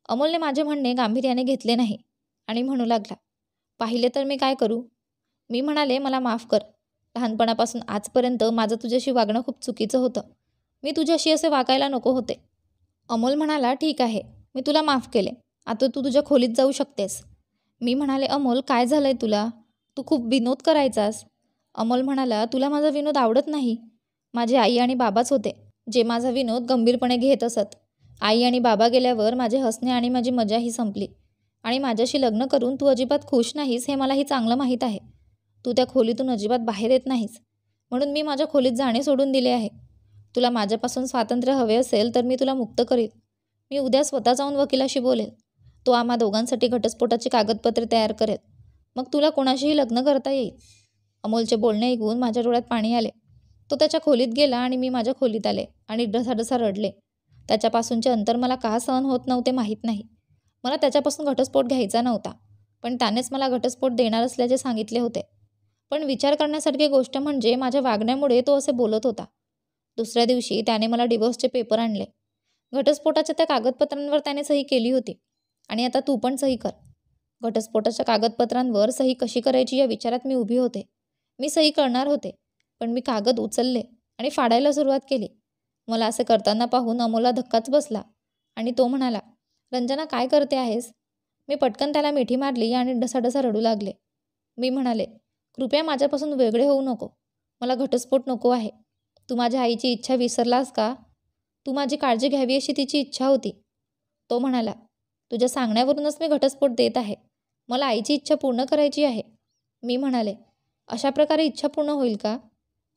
अमोलने माझे म्हणणे गांभीर्याने घेतले नाही आणि म्हणू लागला, पाहिले तर मी काय करू? मी म्हणाले, मला माफ कर. लहानपणापासून आजपर्यंत माझं तुझ्याशी वागणं खूप चुकीचं होतं. मी तुझ्याशी असे वागायला नको होते. अमोल म्हणाला, ठीक आहे, मी तुला माफ केले. आता तू तुझ्या खोलीत जाऊ शकतेस. मी म्हणाले, अमोल, काय झालंय तुला? तू खूप विनोद करायचास. अमोल म्हणाला, तुला माझा विनोद आवडत नाही. माझे आई आणि बाबाच होते जे माझा विनोद गंभीरपणे घेत असत. आई आणि बाबा गेल्यावर माझे हसणे आणि माझी मजाही संपली. आणि माझ्याशी लग्न करून तू अजिबात खुश नाहीस हे मलाही चांगलं माहीत आहे. तू त्या खोलीतून अजिबात बाहेर येत नाहीस, म्हणून मी माझ्या खोलीत जाणे सोडून दिले आहे. तुला माझ्यापासून स्वातंत्र्य हवे असेल तर मी तुला मुक्त करीन. मी उद्या स्वतः जाऊन वकिलाशी बोलेल. तो आम्हा दोघांसाठी घटस्फोटाची कागदपत्रे तयार करेल. मग तुला कोणाशीही लग्न करता येईल. अमोलचे बोलणे ऐकून माझ्या डोळ्यात पाणी आले. तो त्याच्या खोलीत गेला आणि मी माझ्या खोलीत आले आणि ढसाढसा रडले. त्याच्यापासूनचे अंतर मला का सहन होत नव्हते माहीत नाही. मला त्याच्यापासून घटस्फोट घ्यायचा नव्हता, पण त्यानेच मला घटस्फोट देणार असल्याचे सांगितले होते. पण विचार करण्यासारखी गोष्ट म्हणजे माझ्या वागण्यामुळे तो असे बोलत होता. दुसऱ्या दिवशी त्याने मला डिव्होर्सचे पेपर आणले. घटस्फोटाच्या त्या कागदपत्रांवर त्याने सही केली होती आणि आता तू पण सही कर. घटस्फोटाच्या कागदपत्रांवर सही कशी करायची या विचारात मी उभी होते. मी सही करणार होते, पण मी कागद उचलले आणि फाडायला सुरुवात केली. मला असे करताना पाहून अमोलला धक्काच बसला आणि तो म्हणाला, रंजना, काय करते आहेस? मी पटकन त्याला मिठी मारली आणि ढसाढसा रडू लागले. मी म्हणाले, कृपया माझ्यापासून वेगळे होऊ नको. मला घटस्फोट नको आहे. तू माझ्या आईची इच्छा विसरलास का? तू माझी काळजी घ्यावी अशी तिची इच्छा होती. तो म्हणाला, तुझ्या सांगण्यावरूनच मी घटस्फोट देत आहे. मला आईची इच्छा पूर्ण करायची आहे. मी म्हणाले, अशा प्रकारे इच्छा पूर्ण होईल का?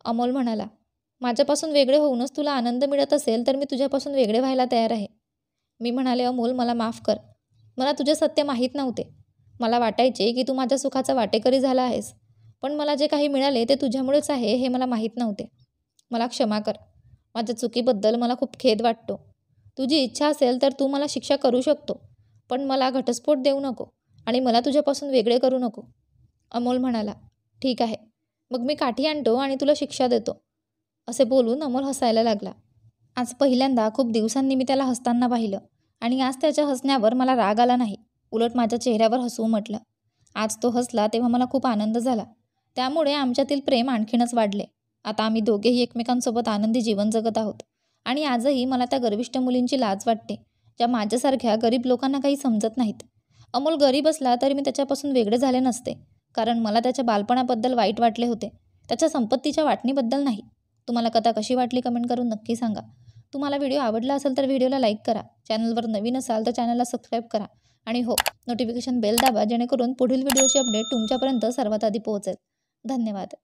अमोल म्हणाला, माझ्यापासून वेगळे होऊनच तुला आनंद मिळत असेल तर मी तुझ्यापासून वेगळे व्हायला तयार आहे. मी म्हणाले, अमोल, मला माफ कर. मला तुझे सत्य माहीत नव्हते. मला वाटायचे की तू माझ्या सुखाचा वाटेकरी झाला आहेस, पण मला जे काही मिळाले ते तुझ्यामुळेच आहे हे मला माहीत नव्हते. मला क्षमा कर. माझ्या चुकीबद्दल मला खूप खेद वाटतो. तुझी इच्छा असेल तर तू मला शिक्षा करू शकतो, पण मला घटस्फोट देऊ नको आणि मला तुझ्यापासून वेगळे करू नको. अमोल म्हणाला, ठीक आहे, मग मी काठी आणतो आणि तुला शिक्षा देतो. असे बोलून अमोल हसायला लागला. आज पहिल्यांदा खूप दिवसांनी मी त्याला हसताना पाहिलं आणि आज त्याच्या हसण्यावर मला राग आला नाही. उलट माझ्या चेहऱ्यावर हसू उमटलं. आज तो हसला तेव्हा मला खूप आनंद झाला. त्यामुळे आमच्यातील प्रेम आणखीनच वाढले. आता आम्ही दोघेही एकमेकांसोबत आनंदी जीवन जगत आहोत. आणि आजही मला त्या गर्विष्ठ मुलींची लाज वाटते, ज्या माझ्यासारख्या गरीब लोकांना काही समजत नाहीत. अमोल गरीब असला तरी मी त्याच्यापासून वेगळे झाले नसते, कारण मला त्याच्या बालपणाबद्दल वाईट वाटले होते, त्याच्या संपत्तीच्या वाटणीबद्दल नाही. तुम्हाला कथा कशी वाटली कमेंट करून नक्की सांगा. तुम्हाला व्हिडिओ आवडला असेल तर व्हिडिओला लाईक करा. चॅनलवर नवीन असाल तर चॅनलला सबस्क्राईब करा. आणि हो, नोटिफिकेशन बेल दाबा जेणेकरून पुढील व्हिडिओची अपडेट तुमच्यापर्यंत सर्वात आधी पोहोचेल. धन्यवाद.